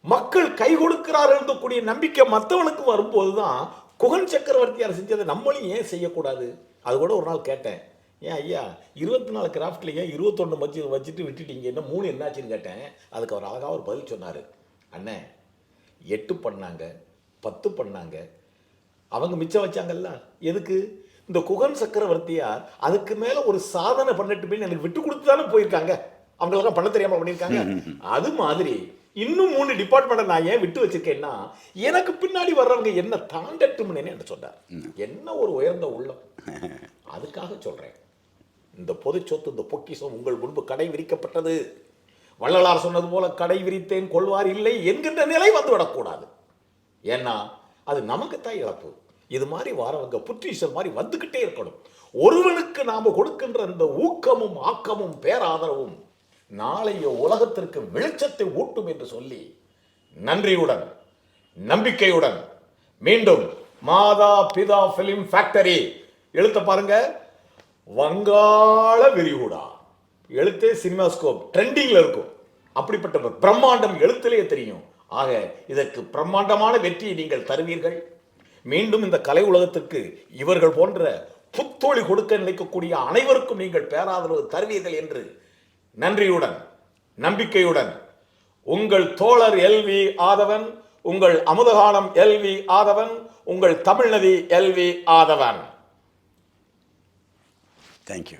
மக்கள் கை கொடுக்கிறார்கள் கூடிய நம்பிக்கை மற்றவனுக்கு வரும்போது தான் குகன் சக்கரவர்த்தியார் செஞ்சதை நம்மளும் ஏன் செய்யக்கூடாது? அது கூட ஒரு நாள் கேட்டேன், ஏன் ஐயா 24 கிராஃப்ட்ல ஏன் 21 வச்சுட்டு விட்டுட்டீங்க, என்ன 3 என்னாச்சுன்னு கேட்டேன். அதுக்கு அவர் அழகாக ஒரு பதில் சொன்னார். அண்ணே 8 பண்ணாங்க, 10 பண்ணாங்க, அவங்க மிச்சம் வச்சாங்கல்ல, எதுக்கு? இந்த குகன் சக்கரவர்த்தியார் அதுக்கு மேல ஒரு சாதனை பண்ணட்டுமே எனக்கு விட்டு கொடுத்து தானே போயிருக்காங்க. அவங்களுக்கெல்லாம் பண்ண தெரியாம பண்ணியிருக்காங்க. அது மாதிரி இன்னும் 3 டிபார்ட்மெண்ட்டை நான் ஏன் விட்டு வச்சிருக்கேன்னா, எனக்கு பின்னாடி வர்றவங்க என்ன தாண்டட்டும்னு என்ன சொன்னார். என்ன ஒரு உயர்ந்த உள்ளம். அதுக்காக சொல்றேன், இந்த பொது சொத்து, இந்த பொக்கிஷம் உங்கள் முன்பு கடை விரிக்கப்பட்டது. வள்ளலார் சொன்னது போல கடை விரித்தேன் கொள்வார் இல்லை என்கின்ற நிலை வந்து விடக்கூடாது. ஏன்னா அது நமக்கு தான் இழப்பு. இது மாதிரி வரவங்க புற்றீசல் மாதிரி வந்துகிட்டே இருக்கணும். ஒருவனுக்கு நாம கொடுக்கின்ற அந்த ஊக்கமும் ஆக்கமும் பேராதரவும் நாளைய உலகத்திற்கு வெளிச்சத்தை ஊட்டும் என்று சொல்லி நன்றியுடன், நம்பிக்கையுடன் மீண்டும் மாதா பிதா பிலிம் ஃபேக்டரி எழுத்த பாருங்க, வங்காள விரிகுடா எழுத்தே சினிமாஸ்கோப் ட்ரெண்டிங்ல இருக்கும். அப்படிப்பட்ட பிரம்மாண்டம் எழுத்திலேயே தெரியும். ஆக இதற்கு பிரம்மாண்டமான வெற்றியை நீங்கள் தருவீர்கள். மீண்டும் இந்த கலை உலகத்திற்கு இவர்கள் போன்ற புத்தொளி கொடுக்க நினைக்கக்கூடிய அனைவருக்கும் நீங்கள் பேராதரவு தருவீர்கள் என்று நன்றியுடன், நம்பிக்கையுடன் உங்கள் தோழர் LV ஆதவன், உங்கள் அமுதகானம் LV ஆதவன், உங்கள் தமிழ்நதி LV ஆதவன். தேங்க்யூ.